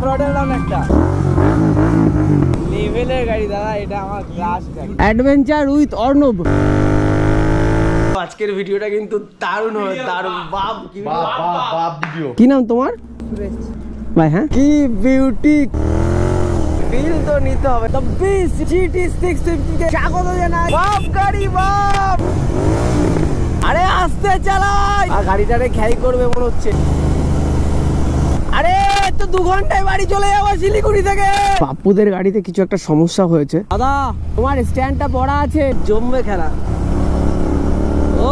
Throttle down একটা লেভেলের গাড়ি দাদা, এটা আমার ক্লাস গাড়ি। Adventure with Arnab. আজকের ভিডিওটা কিন্তু দারুণ হবে, দারুণ। বাপ ভিডিও। কি নাম তোমার? ভাই হ্যাঁ, কি বিউটি। বিল তো নিতে হবে। তো GT650 কে স্বাগত জানাই। বাপ গাড়ি বাপ, আরে আস্তে চালাই। আর গাড়িটারে খেয়াল করবে মনে হচ্ছে। আরে তো 2 ঘন্টায় বাড়ি চলে যাবো শিলিগুড়ি থেকে। পাপ্পুদের গাড়িতে কিছু একটা সমস্যা হয়েছে। দাদা তোমার স্ট্যান্ডটা পড়া আছে, জমবে খেলা। ও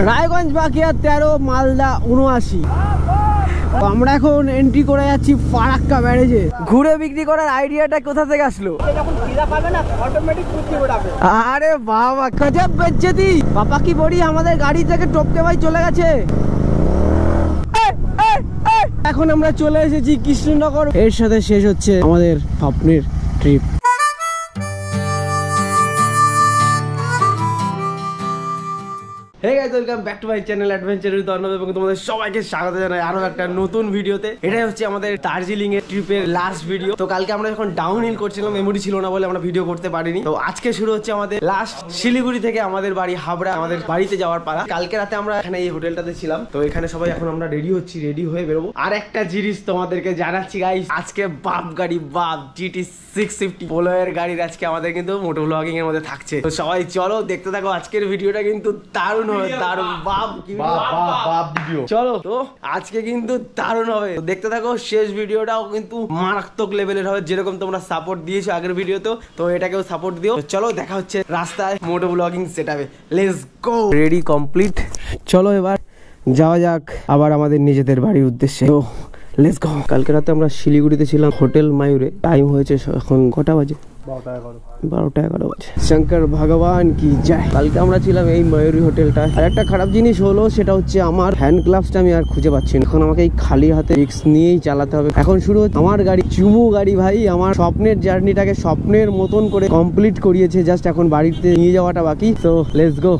রায়গঞ্জ বাকিয়া 13, মালদা 79। আমরা এখন এন্ট্রি করে যাচ্ছি ফারাক্কা ব্যারেজে। ঘুরে বিক্রি করার আইডিয়াটা কোথা থেকে আসলো? যখন খিদা পাবে না অটোমেটিক কুত্তি ওঠাবে। আরে বাবা গজব বেজ্জতি। বাবা কি বড়ি, আমাদের গাড়ি থেকে টপকে ভাই চলে গেছে। এখন আমরা চলে এসেছি কৃষ্ণনগর। এর সাথে শেষ হচ্ছে আমাদের স্বপ্নের trip. Hey guys, welcome back to my channel Adventure with Arnav এবং তোমাদের সবাইকে স্বাগত জানাই আরো একটা নতুন ভিডিওতে। এটাই হচ্ছে আমাদের দার্জিলিং এর ট্রিপের লাস্ট ভিডিও। তো কালকে আমরা যখন ডাউন হিল করছিলাম, মেমোরি ছিল না বলে আমরা ভিডিও করতে পারিনি। তো আজকে শুরু হচ্ছে আমাদের লাস্ট শিলিগুড়ি থেকে আমাদের বাড়ি হাবড়া, আমাদের বাড়িতে যাওয়ার পালা। কালকে রাতে আমরা এখানে এই হোটেলটাতে ছিলাম। তো এখানে সবাই এখন আমরা রেডি হচ্ছি, রেডি হয়ে বেরোবো। আর একটা জিনিস তোমাদেরকে জানাচ্ছি গাইস, আজকে বাপ গাড়ি বাপ GT650 পোলো এর গাড়ির আজকে আমাদের কিন্তু মোটো ব্লগিং এর মধ্যে থাকছে। তো সবাই চলো দেখতে থাকো, আজকের ভিডিওটা কিন্তু দারুণ হবে, দারুণ। বাপ ভিডিও। চলো তো আজকে কিন্তু দারুণ হবে, দেখতে থাকো। শেষ ভিডিওটাও কিন্তু মারাত্মক লেভেলের হবে, যেরকম তোমরা সাপোর্ট দিয়েছো আগের ভিডিওতেও, তো এটাকেও সাপোর্ট দিও। চলো দেখা হচ্ছে রাস্তায় মোটো ব্লগিং সেটআপে। Let's go. রেডি কমপ্লিট, চলো এবার যাওয়া যাক আবার আমাদের নিজেদের বাড়ির উদ্দেশ্যে। তো লেটস গো। কালকে রাতে আমরা শিলিগুড়িতে ছিলাম হোটেল মায়ুরে। টাইম হয়েছে এখন কটা বাজে? 12টা-11 বাজে। শঙ্কর ভগবান কি জয়। কালকে আমরা ছিলাম এই ময়ূরী হোটেলটা। আর একটা খারাপ জিনিস হলো, সেটা হচ্ছে আমার হ্যান্ড গ্লাভসটা আমি আর খুঁজে পাচ্ছি না। এখন আমাকে এই খালি হাতে রিস্ক নিয়েই চালাতে হবে। এখন শুরু হচ্ছে আমার গাড়ি, চুমু গাড়ি ভাই। আমার স্বপ্নের জার্নিটাকে স্বপ্নের মতন করে কমপ্লিট করিয়েছে, জাস্ট এখন বাড়িতে নিয়ে যাওয়াটা বাকি। তো লেটস গো।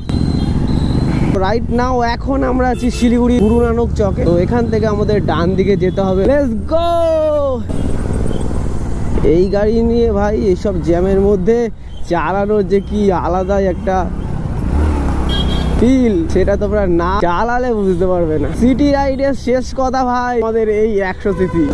রাইট নাও এখন আমরা আছি শিলিগুড়ি গুরু নানক চকে। তো এখান থেকে আমাদের ডান দিকে যেতে হবে। Let's go. এই গাড়ি নিয়ে ভাই এইসব জ্যামের মধ্যে চালানোর যে কি আলাদা একটা ফিল, সেটা তোমরা না চালালে বুঝতে পারবে না। সিটি রাইডের শেষ কথা ভাই আমাদের এই 100 সিসি।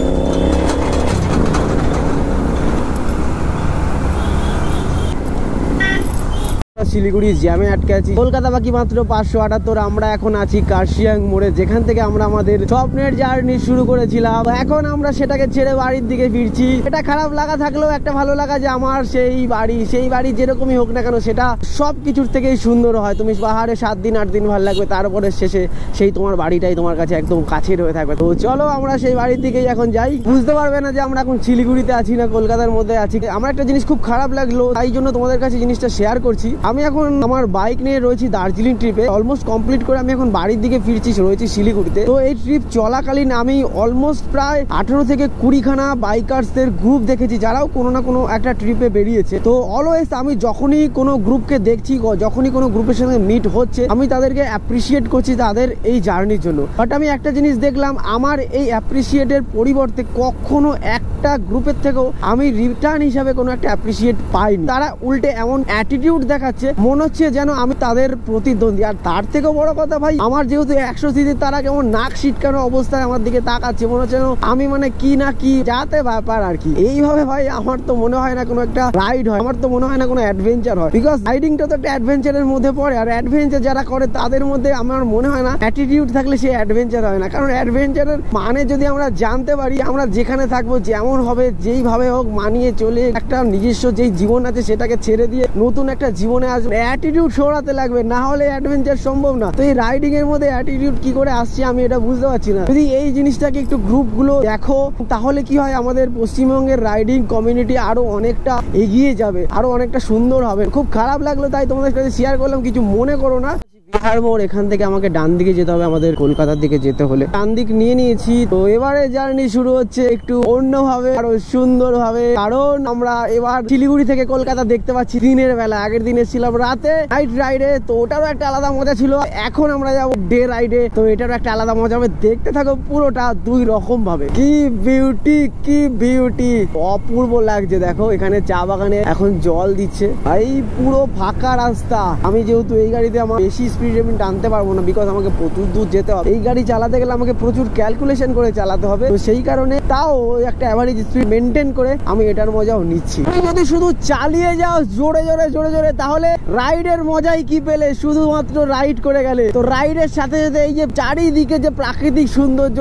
শিলিগুড়ি জ্যামে আটকে আছি। কলকাতা বাকি মাত্র 578। আমরা এখন আছি কার্শিয়াং মোড়ে, যেখান থেকে আমরা আমাদের স্বপ্নের জার্নি শুরু করেছিলাম। এখন আমরা সেটাকে ছেড়ে বাড়ির দিকে ফিরছি। এটা খারাপ লাগা থাকলেও একটা ভালো লাগা যে আমার সেই বাড়ি যেরকমই হোক না কেন, সেটা সব কিছুর থেকেই সুন্দর হয়। তুমি পাহাড়ে 7 দিন 8 দিন ভালো লাগবে, তারপরে শেষে সেই তোমার বাড়িটাই তোমার কাছে একদম কাছের হয়ে থাকবে। তো চলো আমরা সেই বাড়ির দিকেই এখন যাই। বুঝতে পারবে না যে আমরা এখন শিলিগুড়িতে আছি না কলকাতার মধ্যে আছি। আমার একটা জিনিস খুব খারাপ লাগলো, তাই জন্য তোমাদের কাছে জিনিসটা শেয়ার করছি। আমি এখন আমার বাইক নিয়ে রয়েছি দার্জিলিং ট্রিপে। অলমোস্ট কমপ্লিট করে আমি এখন বাড়ির দিকে ফিরছি, রয়েছি শিলিগুড়িতে। তো এই ট্রিপ চলাকালীন আমি অলমোস্ট প্রায় 18 থেকে 20 খানা বাইকার্সদের গ্রুপ দেখেছি, যারাও কোনো না কোনো একটা ট্রিপে বেরিয়েছে। তো অলওয়েজ আমি যখনই কোনো গ্রুপকে দেখছি, যখনই কোনো গ্রুপের সঙ্গে মিট হচ্ছে, আমি তাদেরকে অ্যাপ্রিসিয়েট করছি তাদের এই জার্নির জন্য। বাট আমি একটা জিনিস দেখলাম, আমার এই অ্যাপ্রিসিয়েটের পরিবর্তে কখনো একটা গ্রুপের থেকেও আমি রিটার্ন হিসাবে কোনো একটা অ্যাপ্রিসিয়েট পাইনি। তারা উল্টে এমন অ্যাটিটিউড দেখাচ্ছে, মনে হচ্ছে যেন আমি তাদের প্রতিদ্বন্দ্বী। আর তার থেকেও বড় কথা ভাই, আমার যেহেতু 100 সিসি, তারা কেমন নাক সিটকানো অবস্থায় আমার দিকে তাকাচ্ছে, মনে হচ্ছে আমি মানে কি না কি যাতে ব্যাপার আর কি। এইভাবে ভাই আমার তো মনে হয় না কোনো একটা রাইড হয়, আমার তো মনে হয় না কোনো অ্যাডভেঞ্চার হয়। বিকজ রাইডিংটা তো একটা অ্যাডভেঞ্চারের মধ্যে পড়ে, আর অ্যাডভেঞ্চার যারা করে তাদের মধ্যে আমার মনে হয় না অ্যাটিটিউড থাকলে সে অ্যাডভেঞ্চার হয় না। কারণ অ্যাডভেঞ্চারের মানে যদি আমরা জানতে পারি, আমরা যেখানে থাকবো যেমন হবে যেইভাবে হোক মানিয়ে চলে একটা নিজস্ব যেই জীবন আছে সেটাকে ছেড়ে দিয়ে নতুন একটা জীবনে আসবে, অ্যাটিটিউড সরাতে লাগবে, না হলে অ্যাডভেঞ্চার সম্ভব না। তো এই রাইডিং এর মধ্যে অ্যাটিটিউড কি করে আসছে আমি এটা বুঝতে পারছি না। যদি এই জিনিসটাকে একটু গ্রুপগুলো দেখো, তাহলে কি হয়, আমাদের পশ্চিমবঙ্গের রাইডিং কমিউনিটি আরো অনেকটা এগিয়ে যাবে, আরো অনেকটা সুন্দর হবে। খুব খারাপ লাগলো, তাই তোমাদের কাছে শেয়ার করলাম, কিছু মনে করো না। বিহার মোড়, এখান থেকে আমাকে ডান দিকে যেতে হবে আমাদের কলকাতার দিকে যেতে হলে। ডান দিক নিয়ে নিয়েছি, তো এবারে জার্নি শুরু হচ্ছে একটু অন্যভাবে, আরো সুন্দর ভাবে, কারণ আমরা এবার শিলিগুড়ি থেকে কলকাতা দেখতে পাচ্ছি দিনের বেলা। আগের দিনে ছিলাম রাতে নাইট রাইডে, তো ওটারও একটা আলাদা মজা ছিল। এখন আমরা যাবো ডে রাইডে, তো এটারও একটা আলাদা মজা হবে। দেখতে থাকো পুরোটা দুই রকম ভাবে। কি বিউটি, কি বিউটি, অপূর্ব লাগছে। দেখো এখানে চা বাগানে এখন জল দিচ্ছে ভাই, পুরো ফাঁকা রাস্তা। আমি যেহেতু এই গাড়িতে আমার বেশি স্পিড লিমিট টানতে পারবো না, বিকজ আমাকে প্রচুর দূর যেতে হবে। এই গাড়ি চালাতে গেলে আমাকে প্রচুর ক্যালকুলেশন করে চালাতে হবে, তো সেই কারণে তাও একটা অ্যাভারেজ স্পিড মেনটেন করে আমি এটার মজাও নিচ্ছি। তুমি যদি শুধু চালিয়ে যাও জোরে জোরে জোরে জোরে, তাহলে রাইডের মজাই কি পেলে? শুধুমাত্র রাইড করে গেলে তো রাইডের সাথে সাথে এই যে চারিদিকে যে প্রাকৃতিক সৌন্দর্য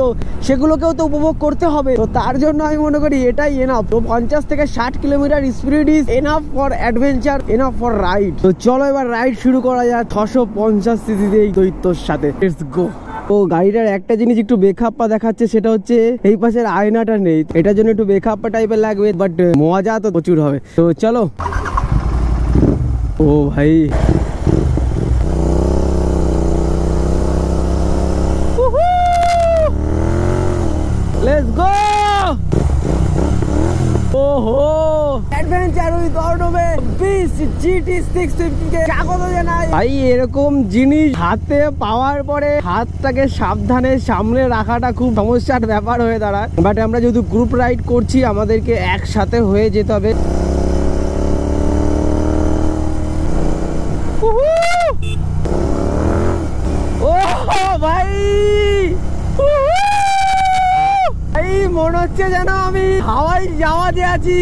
সেগুলোকেও তো উপভোগ করতে হবে। তো তার জন্য আমি মনে করি এটাই এনাফ। তো 50 থেকে 60 kilometre speed is enough for adventure, enough for ride. তো চলো এবার রাইড শুরু করা যায় 650 সিসিতে এই দৈত্যর সাথে। Let's go. ও গাড়িটার একটা জিনিস একটু বেখাপ্পা দেখাচ্ছে, সেটা হচ্ছে এই পাশের আয়নাটা নেই। এটার জন্য একটু বেখাপ্পা টাইপের লাগবে, বাট মজা তো প্রচুর হবে। তো চলো। ও ভাই, লেটস গো। ওহো, অ্যাডভেঞ্চার উইথ অর্ণবে 20 GT650 কে স্বাগত জানাই ভাই। এরকম জিনিস হাতে পাওয়ার পরে হাতটাকে সাবধানে সামনে রাখাটা খুব সমস্যার ব্যাপার হয়ে দাঁড়ায়। বাট আমরা যেহেতু গ্রুপ রাইড করছি, আমাদেরকে একসাথে হয়ে যেতে হবে। ও ভাই, মনে হচ্ছে যেন আমি হাওয়াই জাহাজে আছি।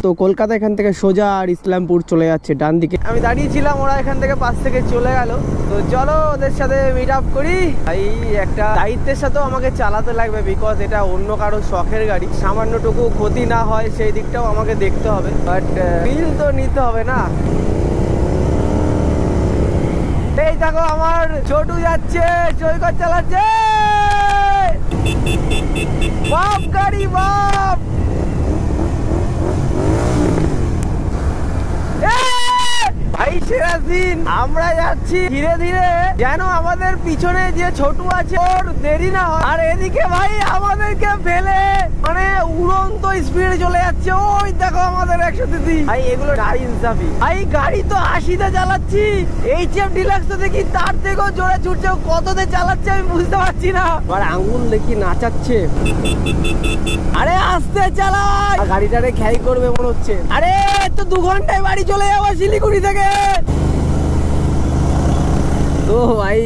তো কলকাতা এখান থেকে সোজা আর ইসলামপুর চলে যাচ্ছে ডান দিকে। আমি দাঁড়িয়েছিলাম, ওরা এখান থেকে পাশ থেকে চলে গেল। তো চলো ওদের সাথে মিট আপ করি। ভাই একটা দায়িত্বের সাথেও আমাকে চালাতে লাগবে, বিকজ এটা অন্য কারো শখের গাড়ি। সামান্যটুকু ক্ষতি না হয় সেই দিকটাও আমাকে দেখতে হবে, বাট ফিল তো নিতে হবে না। এই দেখো আমার ছোটু যাচ্ছে, সৈকত চালাচ্ছে। বাপ গাড়ি বাপ। ভাই সেরা সিন, আমরা যাচ্ছি ধীরে ধীরে যেন আমাদের পিছনে যে ছোটু আছে ওর দেরি না হয়। আর এদিকে ভাই আমাদেরকে ফেলে মানে উড়ন্ত স্পিডে চলে যাচ্ছে। ওই দেখো আমাদের 130। ভাই এগুলো গাড়ি ইনসাফি। ভাই গাড়ি তো 80তে চালাচ্ছি, HF ডিলাক্স তো দেখি তার থেকেও জোরে ছুটছে। কততে চালাচ্ছে আমি বুঝতে পারছি না। আর আঙ্গুল দেখি নাচাচ্ছে। আরে আস্তে চালাই, গাড়িটারে খেয়াল করবে মনে হচ্ছে। আরে তো 2 ঘন্টায় বাড়ি চলে যাবো শিলিগুড়ি থেকে। তো ভাই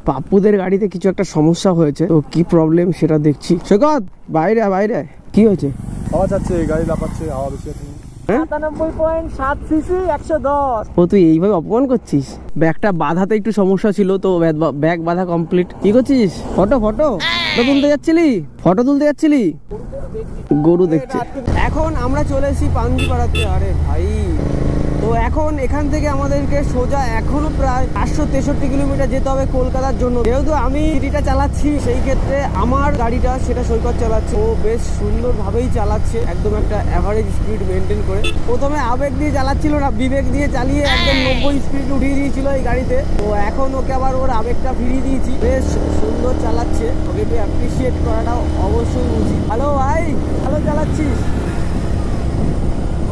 পাপ্পুদের গাড়িতে কিছু একটা সমস্যা হয়েছে, তো কি প্রবলেম সেটা দেখছি। সৈকত বাইরে বাইরে, কি হয়েছে? হাওয়া যাচ্ছে, গাড়ি লাফাচ্ছে, হাওয়া বেশি আছে। 97.7 সিসি 110। ও তুই এইভাবে অপমান করছিস? ব্যাগটা বাঁধাতে একটু সমস্যা ছিল, তো ব্যাগ বাঁধা কমপ্লিট। কি করছিস? ফটো তুলতে যাচ্ছিলি? ফটো তুলতে যাচ্ছিলি? গরু দেখছে। এখন আমরা চলে এসেছি পাঞ্জিপাড়াতে। আরে ভাই, তো এখন এখান থেকে আমাদেরকে সোজা এখনো প্রায় 863 কিলোমিটার যেতে হবে কলকাতার জন্য। যেহেতু আমি সিটিটা চালাচ্ছি, সেই ক্ষেত্রে আমার গাড়িটা সেটা সৈকত চালাচ্ছে। ও বেশ সুন্দরভাবেই চালাচ্ছে, একদম একটা অ্যাভারেজ স্পিড মেনটেন করে। প্রথমে আবেগ দিয়ে চালাচ্ছিল না, বিবেক দিয়ে চালিয়ে একদম 90 স্পিড উঠিয়ে দিয়েছিল এই গাড়িতে। তো এখন ওকে আবার ওর আবেগটা ফিরিয়ে দিয়েছি। বেশ সুন্দর চালাচ্ছে, ওকে একটু অ্যাপ্রিসিয়েট করাটাও অবশ্যই উচিত। হ্যালো ভাই, ভালো চালাচ্ছিস।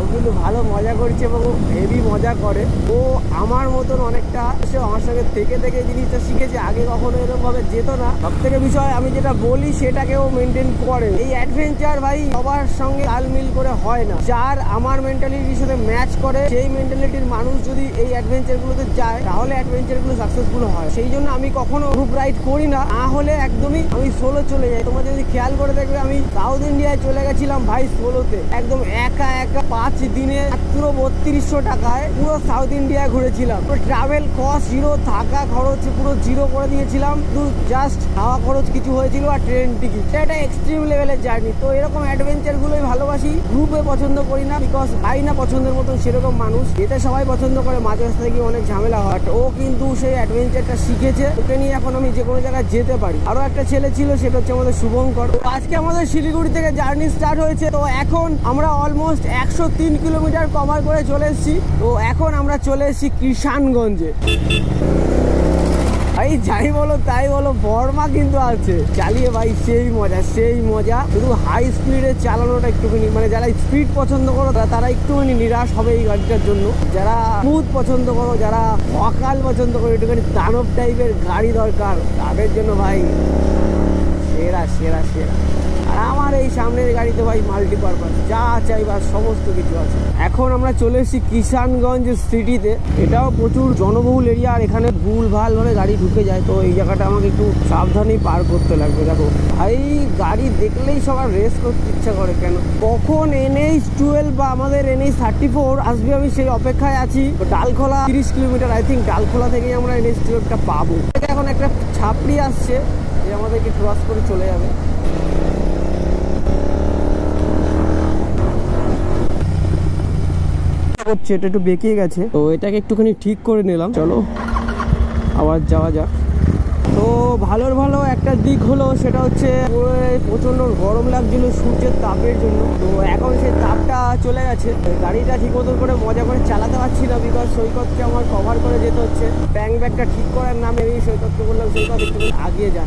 ও কিন্তু ভালো মজা করছে এবং হেভি মজা করে। ও আমার মতন অনেকটা সে আমার সঙ্গে থেকে থেকে জিনিসটা শিখেছে। আগে কখনো এরকম ভাবে যেত না। সব থেকে বিষয় আমি যেটা বলি সেটাকেও মেনটেন করে। এই অ্যাডভেঞ্চার ভাই সবার সঙ্গে তালমিল করে হয় না। যার আমার মেন্টালিটির সাথে ম্যাচ করে সেই মেন্টালিটির মানুষ যদি এই অ্যাডভেঞ্চার গুলোতে যায়, তাহলে অ্যাডভেঞ্চার গুলো সাকসেসফুল হয়। সেই জন্য আমি কখনো গ্রুপ রাইড করি না, না হলে একদমই আমি সোলো চলে যাই। তোমরা যদি খেয়াল করে দেখবে, আমি সাউথ ইন্ডিয়ায় চলে গেছিলাম ভাই সোলোতে, একদম একা 5 দিনে মাত্র 3200 টাকায় পুরো সাউথ ইন্ডিয়া ঘুরেছিলাম। ট্রাভেল কস্ট জিরো, থাকা খরচ পুরো জিরো করে দিয়েছিলাম, শুধু জাস্ট খাওয়া খরচ কিছু হয়েছিল আর ট্রেন টিকিট। সেটা এক্সট্রিম লেভেলের জার্নি। তো এরকম অ্যাডভেঞ্চার গুলোই ভালোবাসি, গ্রুপে পছন্দ করি না, বিকজ পাই না পছন্দের মতন সেরকম মানুষ। যেটা সবাই পছন্দ করে, মাঝে রাস্তা থেকে অনেক ঝামেলা হয়। ও কিন্তু সেই অ্যাডভেঞ্চারটা শিখেছে, ওকে নিয়ে এখন আমি যে কোনো জায়গায় যেতে পারি। আরো একটা ছেলে ছিল, সেটা হচ্ছে আমাদের শুভঙ্কর। আজকে আমাদের শিলিগুড়ি থেকে জার্নি স্টার্ট হয়েছে। তো এখন আমরা অলমোস্ট 103 কিলোমিটার কভার করে চলে এসেছি। তো এখন আমরা চলে এসেছি কিষানগঞ্জে। ভাই যাই বলো তাই বলো, বর্মা কিন্তু আছে চালিয়ে ভাই সেই মজা। শুধু হাই স্পিডে চালানোটা একটুখানি, মানে যারা স্পিড পছন্দ করো তারা একটুখানি নিরাশ হবে এই গাড়িটার জন্য। যারা স্মুথ পছন্দ করো, যারা অকাল পছন্দ করো, একটুখানি দানব টাইপের গাড়ি দরকার, তাদের জন্য ভাই সেরা। আর আমার এই সামনের গাড়িতে ভাই মাল্টিপারপাস, যা চাইবার সমস্ত কিছু আছে। এখন আমরা চলে এসেছি কিষানগঞ্জ সিটিতে। এটাও প্রচুর জনবহুল এরিয়া, আর এখানে ভুলভাল ভাবে গাড়ি ঢুকে যায়। তো এই জায়গাটা আমাকে একটু সাবধানেই পার করতে লাগবে। দেখো ভাই গাড়ি দেখলেই সবার রেস করতে ইচ্ছা করে, কেন কখন NH12 বা আমাদের NH34 আসবে, আমি সেই অপেক্ষায় আছি। Dalkhola 30 kilometre, I think Dalkhola থেকেই আমরা NH12টা পাবো। এখন একটা ছাপড়ি আসছে যে আমাদেরকে ক্রস করে চলে যাবে। এটা একটু বেঁকে গেছে, তো এটাকে একটুখানি ঠিক করে নিলাম। চলো আবার যাওয়া যাক। তো ভালো একটা দিক হলো, সেটা হচ্ছে প্রচন্ড গরম লাগছিল সূর্যের তাপের জন্য। তো এখন সেই তাপটা চলে গেছে, গাড়িটা ঠিক মতন করে মজা করে চালাতে পারছি না, বিকজ সৈকতকে আমার কভার করে যেতে হচ্ছে। ব্যাগটা ঠিক করার নামে আমি সৈকতকে বললাম সৈকত একটু আগিয়ে যা।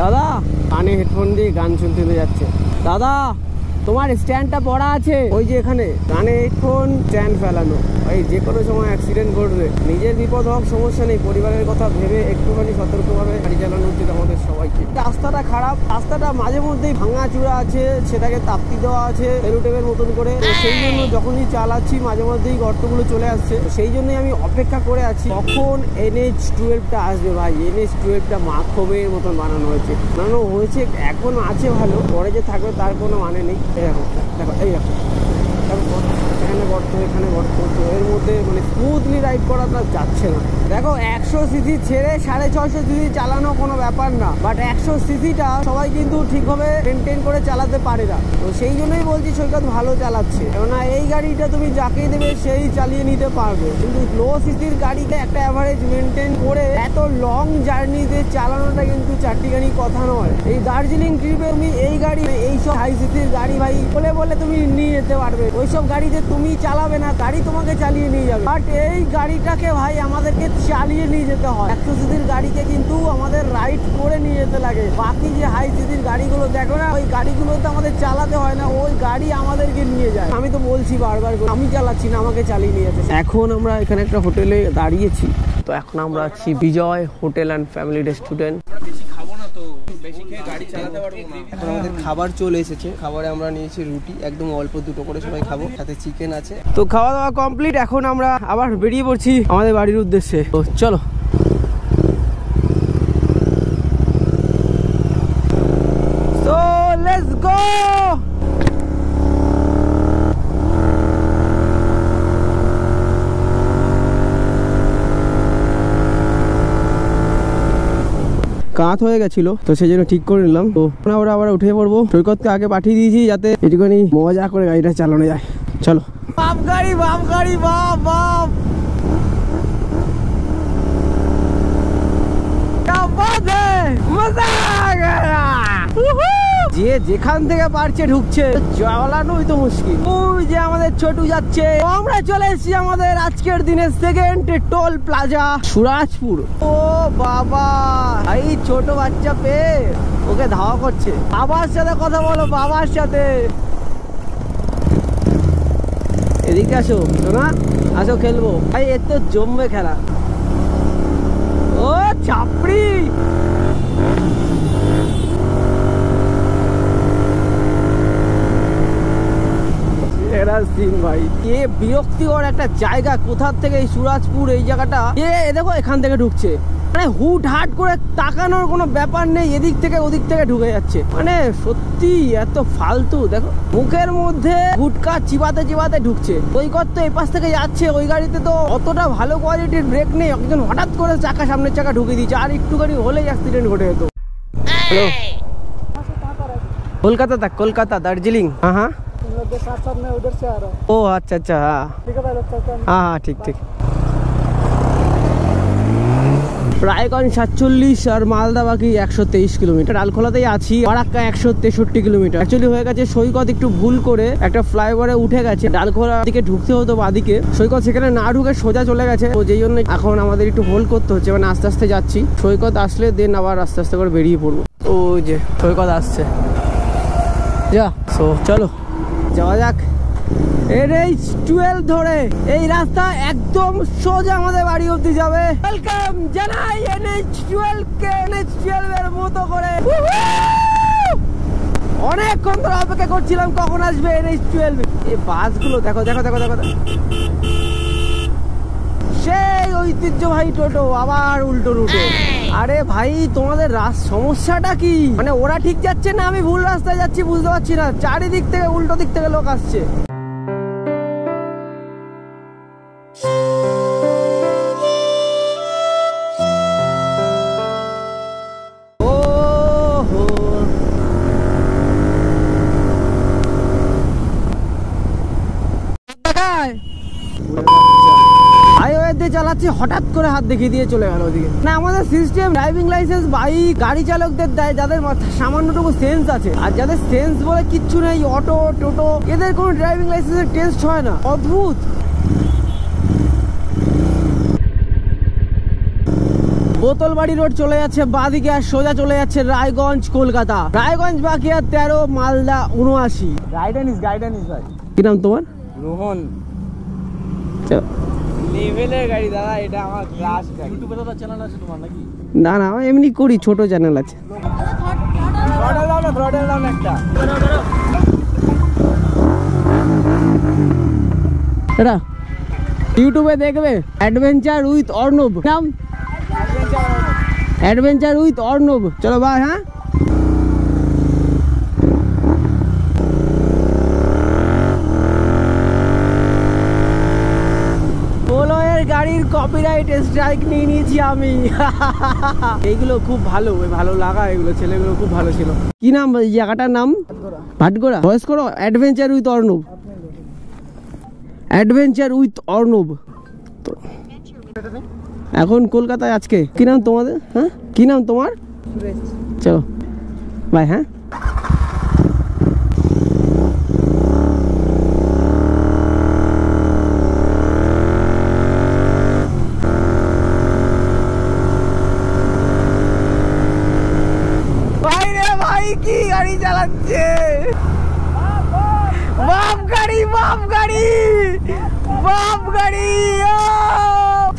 দাদা কানে হেডফোন দিয়ে গান শুনতে যাচ্ছে। দাদা তোমার স্ট্যান্ডটা পড়া আছে ওই যে এখানে, কানে হেডফোন স্ট্যান্ড ফেলানো। ভাই যে কোনো সময় অ্যাক্সিডেন্ট ঘটবে, নিজের বিপদ হোক সমস্যা নেই, পরিবারের কথা ভেবে একটুখানি সতর্কভাবে গাড়ি চালানো উচিত আমাদের সবাইকে। রাস্তাটা খারাপ, রাস্তাটা মাঝে মধ্যেই ভাঙা চূড়া আছে, সেটাকে তাপ্তি দেওয়া আছে এরোটেপের মতন করে। সেই জন্য যখনই চালাচ্ছি মাঝে মধ্যেই গর্তগুলো চলে আসছে। সেই জন্যই আমি অপেক্ষা করে আছি কখন NH12টা আসবে। ভাই NH12টা মাখবের মতন বানানো হয়েছে, এখন আছে ভালো, পরে যে থাকবে তার কোনো মানে নেই। দেখো এই দেখো এখানে গর্ত, এখানে গর্ত, তো এর মধ্যে মানে স্মুথলি রাইড করাটা যাচ্ছে না। দেখো 100 সিসি ছেড়ে 650 সিসি চালানো কোনো ব্যাপার না, বাট 100 সিসিটা সবাই কিন্তু ঠিকভাবে মেনটেন করে চালাতে পারে না। তো সেই জন্যই বলছি সৈকত ভালো চালাচ্ছে, কেননা এই গাড়িটা তুমি যাকেই দেবে সেই চালিয়ে নিতে পারবে। কিন্তু লো সিসির গাড়িতে একটা অ্যাভারেজ মেনটেন করে এত লং জার্নিতে চালানোটা কিন্তু চারটিখানি কথা নয়। এই দার্জিলিং ট্রিপে তুমি এই গাড়ি, এইসব হাই সিসির গাড়ি ভাই বলে তুমি নিয়ে যেতে পারবে। ওইসব গাড়িতে তুমি চালাবে না, গাড়ি তোমাকে চালিয়ে নিয়ে যাবে। বাট এই গাড়িটাকে ভাই আমাদেরকে চালিয়ে নিয়ে যেতে হয়। 100 সিসির গাড়িকে কিন্তু আমাদের রাইড করে নিয়ে যেতে লাগে। বাকি যে হাই সিসির গাড়িগুলো দেখো না, ওই গাড়িগুলোতে আমাদের চালাতে হয় না, ওই গাড়ি আমাদেরকে নিয়ে যায়। আমি তো বলছি বারবার, আমি চালাচ্ছি না, আমাকে চালিয়ে নিয়ে যাচ্ছে। এখন আমরা এখানে একটা হোটেলে দাঁড়িয়েছি, তো এখন আমরা আছি বিজয় হোটেল অ্যান্ড ফ্যামিলি রেস্টুরেন্ট। এখন আমাদের খাবার চলে এসেছে, খাবারে আমরা নিয়েছি রুটি, একদম অল্প দুটো করে সবাই খাবো, সাথে চিকেন আছে। তো খাওয়া দাওয়া কমপ্লিট, এখন আমরা আবার বেরিয়ে পড়ছি আমাদের বাড়ির উদ্দেশ্যে। তো চলো সো লেটস গো। কাত হয়ে গেছিল, তো সেই জন্য ঠিক করে নিলাম। তো আমরা আবার উঠে পড়বো। সৈকতকে আগে পাঠিয়ে দিয়েছি যাতে একটুখানি মজা করে গাড়িটা চালানো যায়। চলো বাপ গাড়ি বাপ বাপ। যে যেখান থেকে পারছে ঢুকছে, চালানোই তো মুশকিল। ওই যে আমাদের ছোটু যাচ্ছে। আমরা চলে এসেছি আমাদের আজকের দিনের সেকেন্ড টোল প্লাজা সুরাজপুর। ও বাবা, এই ছোট বাচ্চা পেয়ে ওকে ধাওয়া করছে। বাবার সাথে কথা বলো, বাবার সাথে। এদিকে আসো শোনা, আসো খেলবো। ভাই এর তো জমবে খেলা। ও চাপড়ি, ভাই এ বিরক্তিকর একটা জায়গা। কোথার থেকে এই সুরাজপুর এই জায়গাটা, দেখো এখান থেকে ঢুকছে, মানে হুট হাট করে তাকানোর কোনো ব্যাপার নেই, এদিক থেকে ওদিক থেকে ঢুকে যাচ্ছে। মানে সত্যি এত ফালতু। দেখো মুখের মধ্যে গুটকা চিবাতে চিবাতে ঢুকছে। ওই কত এই পাশ থেকে যাচ্ছে, ওই গাড়িতে তো অতটা ভালো কোয়ালিটির ব্রেক নেই, একজন হঠাৎ করে চাকা সামনের চাকা ঢুকে দিচ্ছে, আর একটুখানি হলেই অ্যাক্সিডেন্ট ঘটে যেত। হ্যালো, কলকাতা দার্জিলিং। हाँ साथ साथ मैं उधर से आ रहा हूँ। ओ अच्छा अच्छा, हाँ ठीक है भाई, लगता है हाँ हाँ ठीक ठीक। রায়গঞ্জ 47 আর মালদা বাকি 123 কিলোমিটার। ডালখোলাতেই আছি, ফারাক্কা 163 কিলোমিটার। অ্যাকচুয়ালি হয়ে গেছে সৈকত একটু ভুল করে একটা ফ্লাইওভারে উঠে গেছে, ডালখোলা দিকে ঢুকতে হতো বাদিকে, সৈকত সেখানে না ঢুকে সোজা চলে গেছে। তো যেই জন্য এখন আমাদের একটু হোল্ড করতে হচ্ছে, মানে আস্তে আস্তে যাচ্ছি। সৈকত আসলে দেন আবার আস্তে আস্তে করে বেরিয়ে পড়বো। ওই যে সৈকত আসছে, যা সো চলো যাওয়া যাক। NH12 ধরে এই রাস্তা একদম সোজা আমাদের বাড়ি অবধি যাবে। ওয়েলকাম জানাই NH12 কে, NH12 এর মতো করে। অনেকক্ষণ ধরে অপেক্ষা করছিলাম কখন আসবে NH12। এই বাসগুলো দেখো দেখো দেখো দেখো, সেই ঐতিহ্যবাহী টোটো আবার উল্টো রুটে। আরে ভাই তোমাদের সমস্যাটা কি? মানে ওরা ঠিক যাচ্ছে না আমি ভুল রাস্তায় যাচ্ছি বুঝতে পারছি না, চারিদিক থেকে উল্টো দিক থেকে লোক আসছে। চালাচ্ছি হঠাৎ করে হাত দেখিয়ে দিয়ে চলে গেল ওদিকে। না আমাদের সিস্টেম ড্রাইভিং লাইসেন্স বাইক গাড়ি চালকদের দেয় যাদের সামান্যটুকু সেন্স আছে, আর যাদের সেন্স বলে কিচ্ছু নেই, অটো টোটো এদের কোনো ড্রাইভিং লাইসেন্সের টেস্ট হয় না। অদ্ভুত। বোতলবাড়ি রোড চলে যাচ্ছে বাদিকে, আর সোজা চলে যাচ্ছে রায়গঞ্জ কলকাতা। রায়গঞ্জ বাকি আর 13, মালদা 79। गाइडेंस भाई। কি নাম তোমার? রোহন। লেভেলের গাড়ি দাদা, এটা আমার ক্লাস গাড়ি। ইউটিউবে তো চ্যানেল আছে তোমার নাকি? না না এমনি করি, ছোট চ্যানেল আছে। থ্রোটল দাও না একটা। এটা ইউটিউবে দেখবে অ্যাডভেঞ্চার উইথ অর্ণব, নাম অ্যাডভেঞ্চার উইথ অর্ণব। চলো ভাই, হ্যাঁ গাড়ির কপিরাইট স্ট্রাইক নিয়ে নিয়েছি আমি। এইগুলো খুব ভালো, ভালো লাগা, এগুলো ছেলেগুলো খুব ভালো ছিল। কি নাম জায়গাটার নাম? ভাটগোড়া। ভয়েস করো adventure with Arnab, adventure with Arnab. তো এখন কলকাতায় আজকে। কি নাম তোমাদের? হ্যাঁ কি নাম তোমার? চলো বাই। হ্যাঁ কি গাড়ি চালাচ্ছে, বাপ গাড়ি বাপ গাড়ি বাপ গাড়ি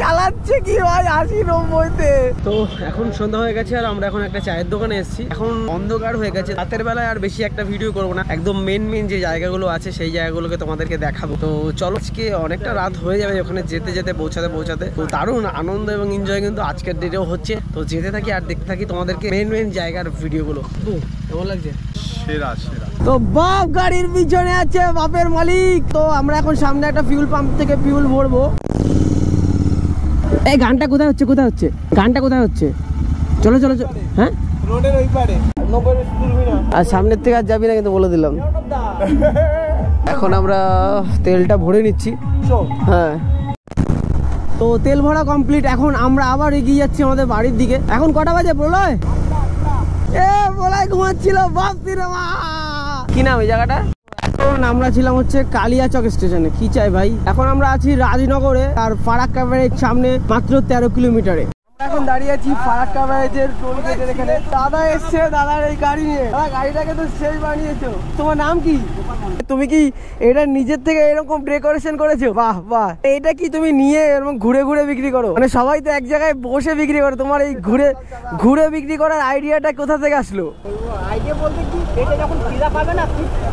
চালাচ্ছে কি ভাই 80-90-তে। তো এখন সন্ধ্যা হয়ে গেছে আর আমরা এখন একটা চায়ের দোকানে এসেছি। এখন অন্ধকার হয়ে গেছে, রাতের বেলায় আর বেশি একটা ভিডিও করবো না, একদম মেন যে জায়গাগুলো আছে সেই জায়গাগুলোকে তোমাদেরকে দেখাবো। তো চলো, আজকে অনেকটা রাত হয়ে যাবে ওখানে যেতে যেতে পৌঁছাতে। তো দারুণ আনন্দ এবং এনজয় কিন্তু আজকের ডেটেও হচ্ছে। তো যেতে থাকি আর দেখতে থাকি তোমাদেরকে মেন জায়গার ভিডিওগুলো। কেমন লাগছে? সেরা। তো বাপ গাড়ির পিছনে আছে বাপের মালিক। তো আমরা এখন সামনে একটা ফিউল পাম্প থেকে ফিউল ভরবো। এই গানটা কোথায় হচ্ছে গানটা কোথায় হচ্ছে? চলো চলো চলো। হ্যাঁ রোডের ওই পারে। আর সামনের থেকে আর যাবি না কিন্তু বলে দিলাম। এখন আমরা তেলটা ভরে নিচ্ছি। হ্যাঁ তো তেল ভরা কমপ্লিট। এখন আমরা আবার এগিয়ে যাচ্ছি আমাদের বাড়ির দিকে। এখন কটা বাজে প্রলয়? প্রলয় ঘুমাচ্ছিল বাপ সিনেমা। কি নাম এই জায়গাটা? এখন আমরা ছিলাম হচ্ছে কালিয়াচক স্টেশনে। কি চাই ভাই? এখন আমরা আছি রাজনগরে, আর ফারাক্কা ব্যারেজ সামনে মাত্র 13 কিলোমিটারে। এখন দাঁড়িয়ে আছি ফারাক্কা ব্যারেজের টোল গেটের এখানে। দাদা এসছে, দাদার এই গাড়ি নিয়ে। দাদা গাড়িটাকে তো শেষ বানিয়েছো। তোমার নাম কি? তুমি কি এটা নিজের থেকে এরকম ডেকোরেশন করেছো? বাহ বাহ। এটা কি তুমি নিয়ে এরকম ঘুরে ঘুরে বিক্রি করো? মানে সবাই তো এক জায়গায় বসে বিক্রি করে, তোমার এই ঘুরে ঘুরে বিক্রি করার আইডিয়াটা কোথা থেকে আসলো? আইডিয়া বলতে কি, এটা যখন খিদা পাবে না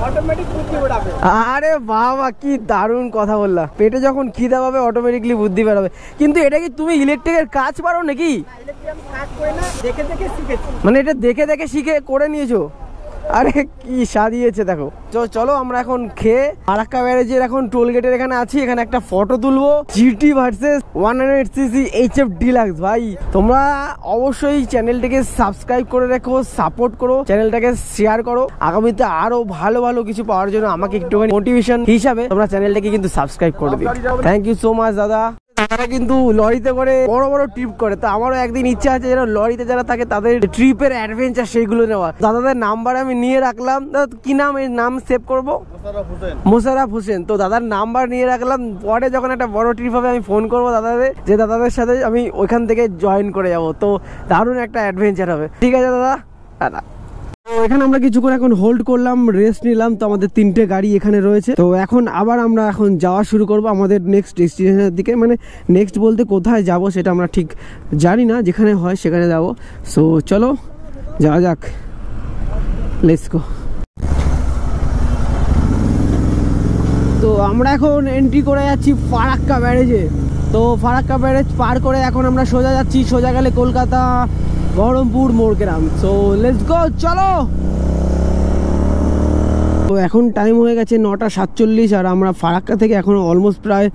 অটোমেটিক বুদ্ধি বেরোবে। আরে বাবা কি দারুণ কথা বললা। পেটে যখন খিদা পাবে অটোমেটিকলি বুদ্ধি বেরোবে। কিন্তু এটা কি তুমি ইলেকট্রিকের কাজ পারো নাকি? ইলেকট্রিক আমি কাজ করি না, দেখে দেখে শিখেছি। মানে এটা দেখে দেখে শিখে করে নিয়েছো? আরে কি সাজিয়েছে দেখো। চলো আমরা এখন খেয়ে ফারাক্কা ব্যারেজের এখন টোল গেটের এখানে আছি, এখানে একটা ফটো তুলবো। GT versus 100cc HF deluxe. ভাই তোমরা অবশ্যই চ্যানেলটাকে সাবস্ক্রাইব করে রেখো, সাপোর্ট করো, চ্যানেলটাকে শেয়ার করো। আগামীতে আরো ভালো ভালো কিছু পাওয়ার জন্য আমাকে একটুখানি মোটিভেশন হিসাবে তোমরা চ্যানেলটাকে কিন্তু সাবস্ক্রাইব করে দিও। থ্যাংক ইউ সো মাচ দাদা। তারা কিন্তু লরিতে করে বড় বড় ট্রিপ করে, তো আমারও একদিন ইচ্ছা আছে যেন লরিতে যারা থাকে তাদের ট্রিপের অ্যাডভেঞ্চার সেইগুলো নেওয়া। দাদাদের নাম্বার আমি নিয়ে রাখলাম। দাদা কি নাম, এর নাম সেভ করবো? মোশাররফ হোসেন। তো দাদার নাম্বার নিয়ে রাখলাম, পরে যখন একটা বড় ট্রিপ হবে আমি ফোন করবো দাদাদের, যে দাদাদের সাথে আমি ওইখান থেকে জয়েন করে যাব। তো দারুণ একটা অ্যাডভেঞ্চার হবে। ঠিক আছে দাদা, দাদা। তো এখানে আমরা কিছুক্ষণ এখন হোল্ড করলাম, রেস্ট নিলাম। তো আমাদের 3টে গাড়ি এখানে রয়েছে। তো এখন আবার আমরা এখন যাওয়া শুরু করব আমাদের নেক্সট ডেস্টিনেশনের দিকে। মানে নেক্সট বলতে কোথায় যাব সেটা আমরা ঠিক জানি না, যেখানে হয় সেখানে যাব। সো চলো যাওয়া যাক, লেটস গো। তো আমরা এখন এন্ট্রি করে যাচ্ছি ফারাক্কা ব্যারেজে। তো ফারাক্কা ব্যারেজ পার করে এখন আমরা সোজা যাচ্ছি, সোজা গেলে Kolkata Baharampur Morgram. So let's go, চলো। তো এখন টাইম হয়ে গেছে 9:47 আর আমরা ফারাক্কা থেকে এখন অলমোস্ট প্রায়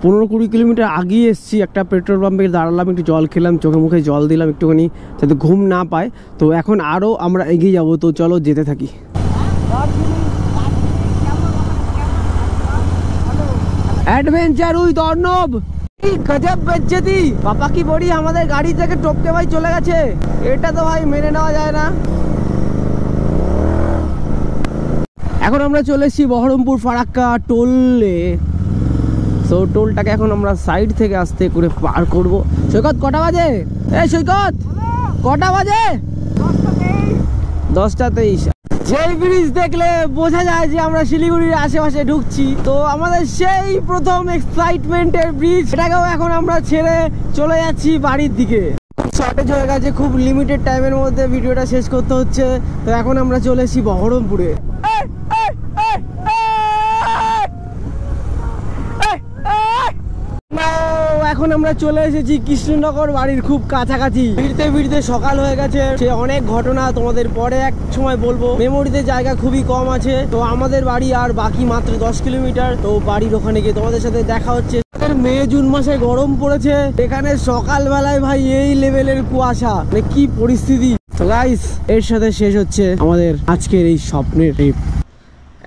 15-20 কিলোমিটার আগিয়ে এসেছি। একটা পেট্রোল পাম্পে দাঁড়ালাম, একটু জল খেলাম, চোখে মুখে জল দিলাম একটুখানি যাতে ঘুম না পায়। তো এখন আরও আমরা এগিয়ে যাব। তো চলো যেতে থাকি। Adventure with Arnab. গজব বেজ্জতি। পাপা কি বড়ি আমাদের গাড়ি থেকে টপকে ভাই চলে গেছে, এটা তো ভাই মেনে নেওয়া যায় না। এখন আমরা চলে এসেছি বহরমপুর ফারাক্কা টোলে। সো টোলটাকে এখন আমরা সাইড থেকে আস্তে করে পার করব। সৈকত কটা বাজে? এই সৈকত কটা বাজে? 10:23। যেই ব্রিজ দেখলে বোঝা যায় যে আমরা শিলিগুড়ির আশেপাশে ঢুকছি। তো আমাদের সেই প্রথম এক্সাইটমেন্টের ব্রিজ, এটাকেও এখন আমরা ছেড়ে চলে যাচ্ছি বাড়ির দিকে। শর্টেজ হয়ে গেছে, খুব লিমিটেড টাইমের মধ্যে ভিডিওটা শেষ করতে হচ্ছে। তো এখন আমরা চলে এসেছি বহরমপুরে। এখন আমরা চলে এসেছি কৃষ্ণনগর বাড়ির খুব কাছাকাছি। ফিরতে ফিরতে সকাল হয়ে গেছে। সে অনেক ঘটনা তোমাদের পরে এক সময় বলবো। মেমোরিতে জায়গা খুবই কম আছে। তো আমাদের বাড়ি আর বাকি মাত্র 10 কিলোমিটার। তো বাড়ির ওখানে গিয়ে তোমাদের সাথে দেখা হচ্ছে। মে জুন মাসে গরম পড়েছে, এখানে সকালবেলায় ভাই এই লেভেলের কুয়াশা, মানে কি পরিস্থিতি। তো গাইস এর সাথে শেষ হচ্ছে আমাদের আজকের এই স্বপ্নের ট্রিপ।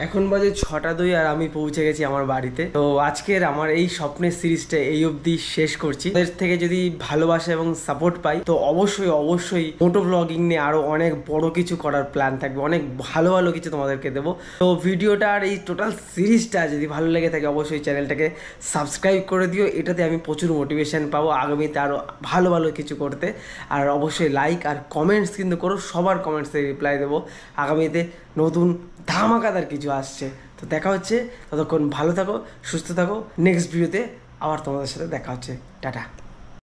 এখন বাজে 6:02 আর আমি পৌঁছে গেছি আমার বাড়িতে। তো আজকের আমার এই স্বপ্নের সিরিজটা এই অবধি শেষ করছি। এর থেকে যদি ভালোবাসা এবং সাপোর্ট পাই তো অবশ্যই মোটো ব্লগিং নিয়ে আরো অনেক বড় কিছু করার প্ল্যান থাকবে, অনেক ভালো ভালো কিছু তোমাদেরকে দেবো। তো ভিডিওটা আর এই টোটাল সিরিজটা যদি ভালো লেগে থাকে অবশ্যই চ্যানেলটাকে সাবস্ক্রাইব করে দিও। এটাতে আমি প্রচুর মোটিভেশন পাবো আগামীতে আরো ভালো ভালো কিছু করতে। আর অবশ্যই লাইক আর কমেন্টস কিন্তু করো, সবার কমেন্টসে রিপ্লাই দেবো। আগামীতে নতুন ধামাকাদার কিছু আসছে। তো দেখা হচ্ছে, ততক্ষণ ভালো থাকো, সুস্থ থাকো। নেক্সট ভিডিওতে আবার তোমাদের সাথে দেখা হচ্ছে। টাটা।